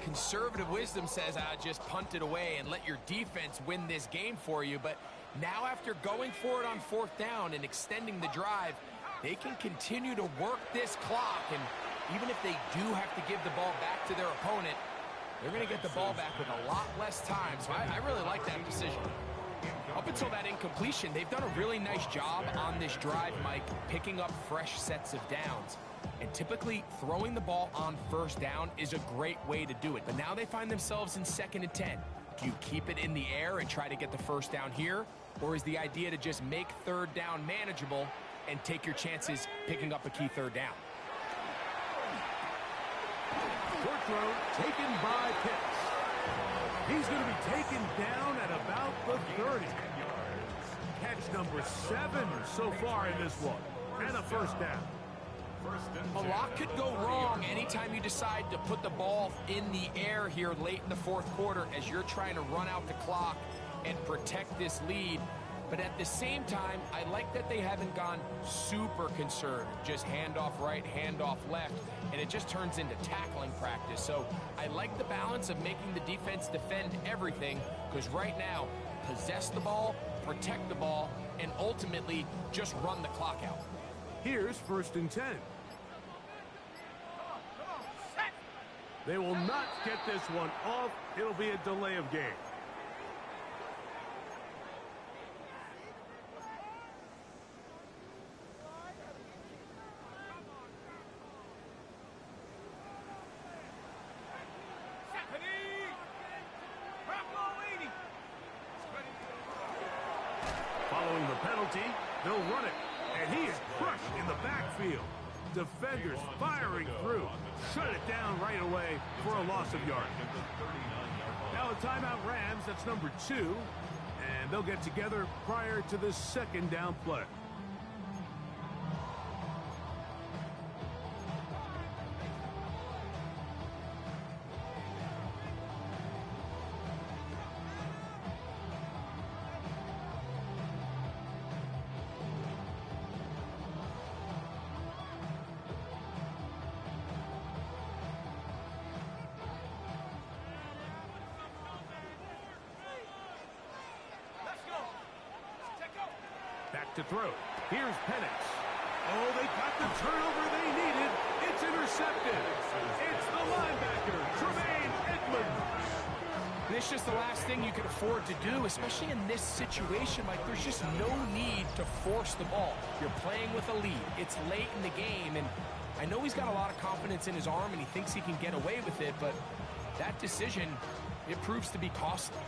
Conservative wisdom says, just punt it away and let your defense win this game for you. But now after going for it on 4th down and extending the drive, they can continue to work this clock. And even if they do have to give the ball back to their opponent, they're going to get the ball back with a lot less time. So I really like that decision. Up until that incompletion, they've done a really nice job on this drive, Mike, picking up fresh sets of downs. And typically, throwing the ball on 1st down is a great way to do it. But now they find themselves in 2nd and 10. Do you keep it in the air and try to get the 1st down here? Or is the idea to just make 3rd down manageable and take your chances picking up a key 3rd down? Short throw taken by Pitts. He's going to be taken down at about the 30. Catch number 7 so far in this one. And a first down. A lot could go wrong anytime you decide to put the ball in the air here late in the fourth quarter as you're trying to run out the clock and protect this lead. But at the same time, I like that they haven't gone super conservative. Just handoff right, handoff left, and it just turns into tackling practice. So I like the balance of making the defense defend everything, because right now, possess the ball, protect the ball, and ultimately just run the clock out. Here's 1st and 10. They will not get this one off. It'll be a delay of game. Following the penalty, they'll run it. And he is crushed in the backfield. Defenders firing through. Shut it down right away for a loss of yardage. Now a timeout Rams, that's number 2. And they'll get together prior to the 2nd down play. Back to throw. Here's Penix. Oh, they got the turnover they needed. It's intercepted. It's the linebacker, Tremaine Edmonds. And it's just the last thing you can afford to do, especially in this situation. Like, there's just no need to force the ball. You're playing with a lead. It's late in the game, and I know he's got a lot of confidence in his arm, and he thinks he can get away with it, but that decision, it proves to be costly.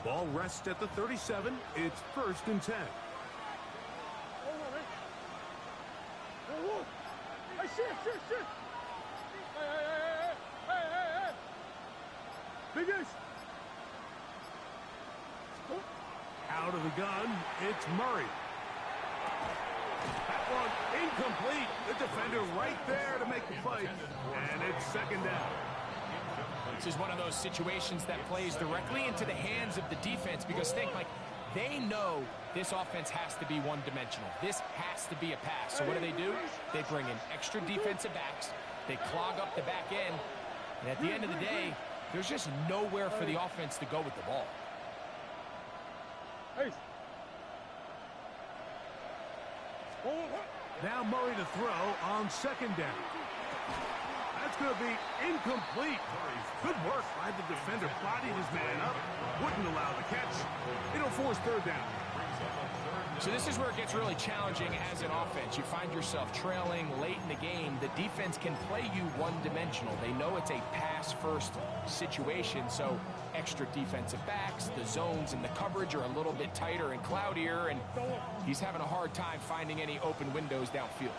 Ball rests at the 37. It's 1st and 10. Hey, shit. Hey. Big Ace. Out of the gun, it's Murray. That one incomplete. The defender right there to make the fight. And it's 2nd down. This is one of those situations that plays directly into the hands of the defense, because think, like, they know this offense has to be one-dimensional. This has to be a pass. So what do? They bring in extra defensive backs. They clog up the back end. And at the end of the day, there's just nowhere for the offense to go with the ball. Now Murray to throw on 2nd down. That's going to be incomplete. Good work by the defender. Bodied his man up. Wouldn't allow the catch. It'll force 3rd down. So this is where it gets really challenging as an offense. You find yourself trailing late in the game. The defense can play you one-dimensional. They know it's a pass-first situation, so extra defensive backs, the zones and the coverage are a little bit tighter and cloudier, and he's having a hard time finding any open windows downfield.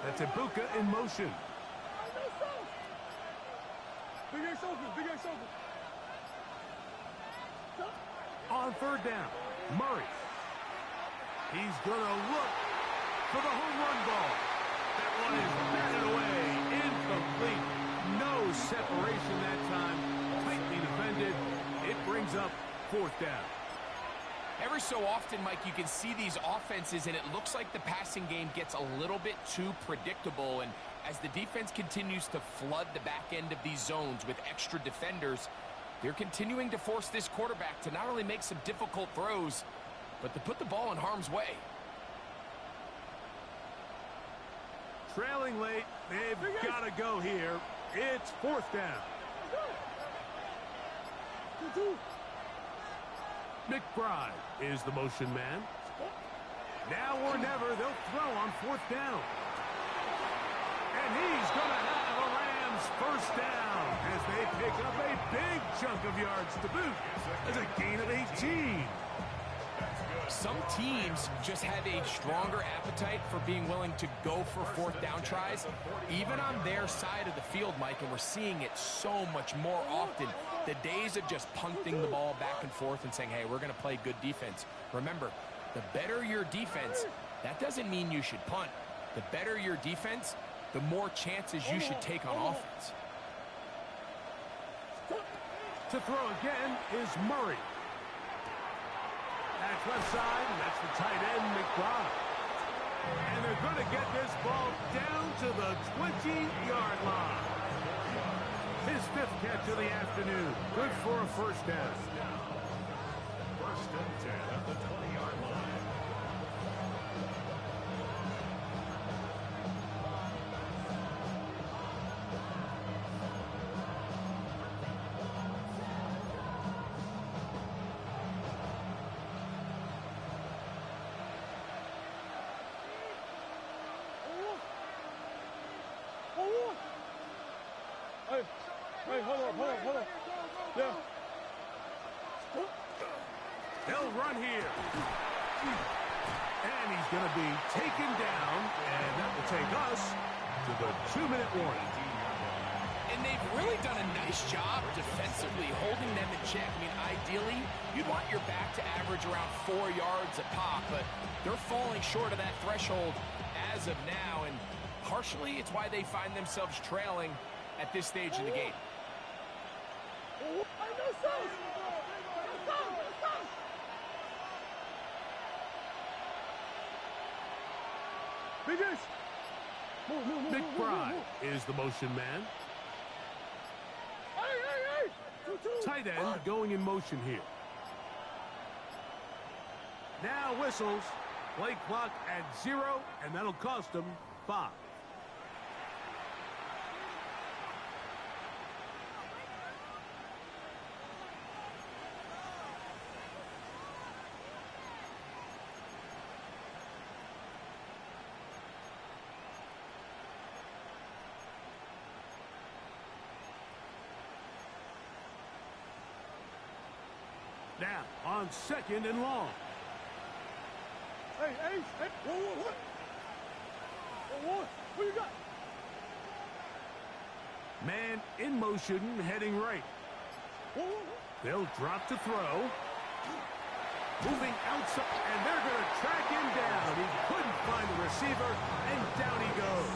That's BOGH in motion. Big Ace open. On 3rd down, Murray. He's going to look for the home run ball. That one is batted away. Incomplete. No separation that time. Tightly defended. It brings up 4th down. Every so often, Mike, you can see these offenses, and it looks like the passing game gets a little bit too predictable. And as the defense continues to flood the back end of these zones with extra defenders, they're continuing to force this quarterback to not only make some difficult throws, but to put the ball in harm's way. Trailing late, they've got to go here. It's 4th down. McBride is the motion man. Now or never, they'll throw on 4th down. And he's going to have a Rams first down as they pick up a big chunk of yards to boot. As a gain of 18. Some teams just have a stronger appetite for being willing to go for fourth down tries, even on their side of the field, Mike, and we're seeing it so much more often. The days of just punting the ball back and forth and saying, hey, we're going to play good defense. Remember, the better your defense, that doesn't mean you should punt. The better your defense, the more chances you should take on offense. To throw again is Murray. That's left side, and that's the tight end, McBride. And they're going to get this ball down to the 20-yard line. His fifth catch of the afternoon. Good for a first down. First and 10 at the 20-yard line. Hey, hold on. Yeah. They'll run here. And he's going to be taken down, and that will take us to the 2-minute warning. And they've really done a nice job defensively holding them in check. I mean, ideally, you'd want your back to average around 4 yards a pop, but they're falling short of that threshold as of now, and partially it's why they find themselves trailing at this stage in the game. McBride is the motion man. Tight end going in motion here. Now whistles. Play clock at 0, and that'll cost them 5. Now, on 2nd and long. Hey. What you got? Man in motion, heading right. They'll drop to throw. Moving outside, and they're going to track him down. He couldn't find the receiver, and down he goes.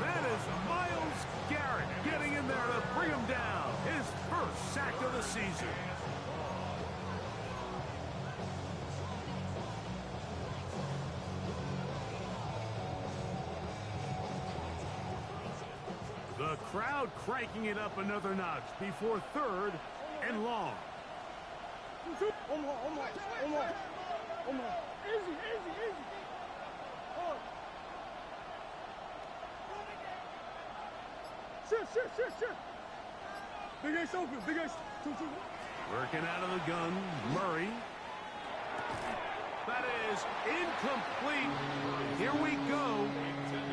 That is Myles Garrett getting in there to bring him down. His first sack of the season. The crowd cranking it up another notch before 3rd and long. Easy. Shit. Big Ace open. Big Ace. Two. Working out of the gun, Murray. That is incomplete. Here we go.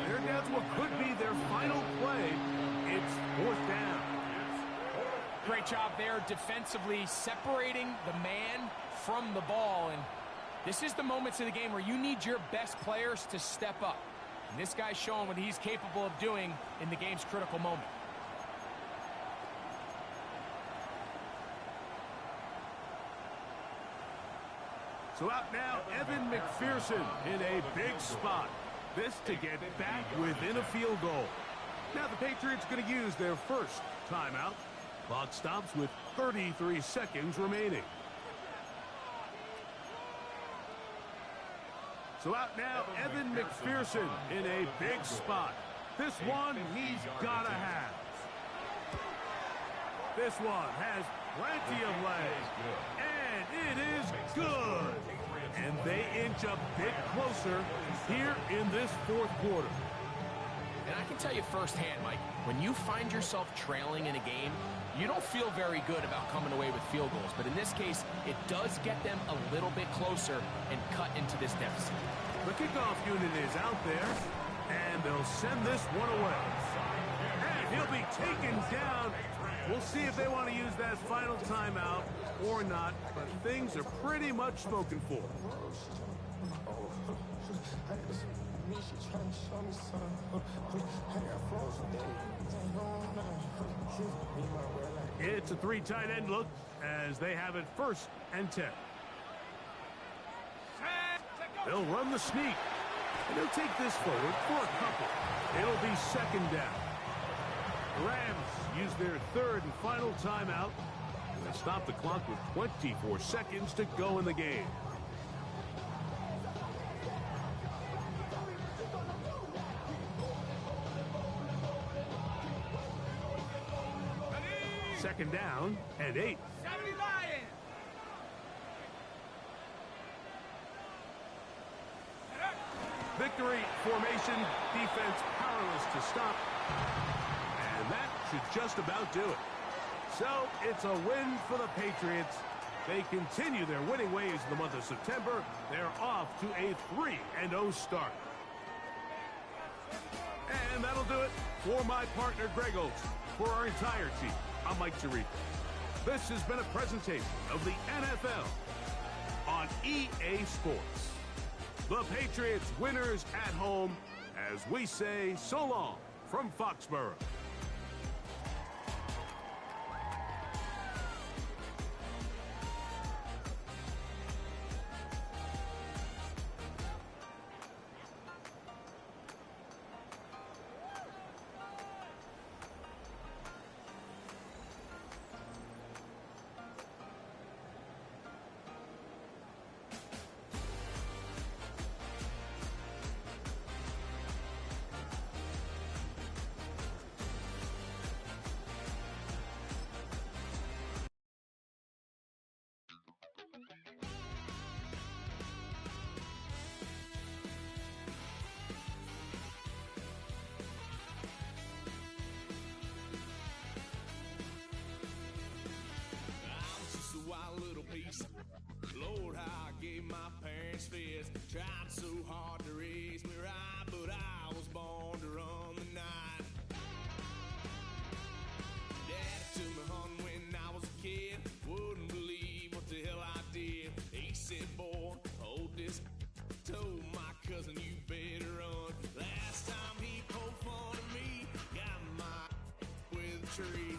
They're down to what could be their final play. It's 4th down. Great job there defensively, separating the man from the ball. And this is the moments of the game where you need your best players to step up. And this guy's showing what he's capable of doing in the game's critical moment. So out now, Evan McPherson in a big spot. This to get back within a field goal. Now the Patriots going to use their first timeout. Clock stops with 33 seconds remaining. So out now, Evan McPherson in a big spot. This one he's got to have. This one has plenty of legs. And it is good. And they inch a bit closer here in this 4th quarter. And I can tell you firsthand, Mike, when you find yourself trailing in a game, you don't feel very good about coming away with field goals. But in this case, it does get them a little bit closer and cut into this deficit. The kickoff unit is out there. And they'll send this one away. And he'll be taken down. We'll see if they want to use that final timeout or not, but things are pretty much spoken for. It's a 3 tight end look as they have it 1st and 10. They'll run the sneak. And they'll take this forward for a couple. It'll be 2nd down. The Rams use their 3rd and final timeout. And they stop the clock with 24 seconds to go in the game. Second down and 8. Victory formation, defense powerless to stop. And that should just about do it. So it's a win for the Patriots. They continue their winning ways in the month of September. They're off to a 3-0 start. And that'll do it for my partner, Greg Olson. For our entire team, I'm Mike Tirico. This has been a presentation of the NFL on EA Sports. The Patriots winners at home as we say so long from Foxborough. Lord, how I gave my parents fist. Tried so hard to raise me right, but I was born to run the night. Daddy took me hunting when I was a kid. Wouldn't believe what the hell I did. He said, boy, hold this. Told my cousin, you better run. Last time he poked fun at me, got my with a tree.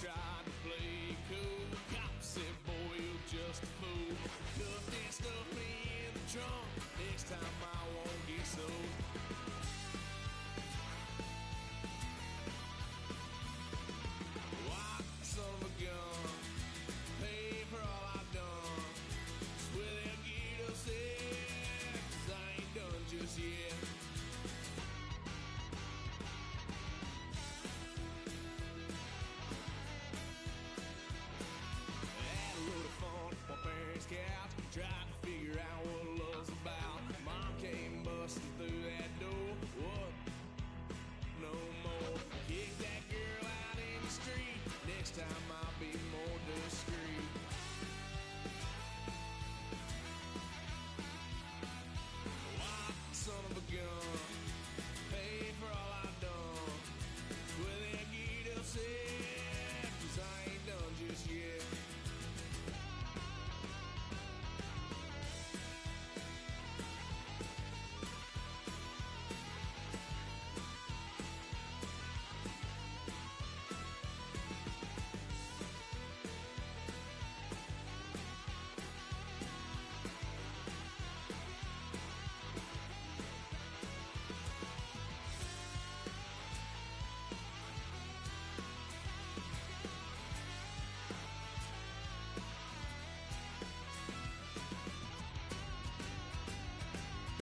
Tried to play cool. Cop said, boy, you're just a fool. Cuffed and stuffed me in the trunk. Next time I won't get so.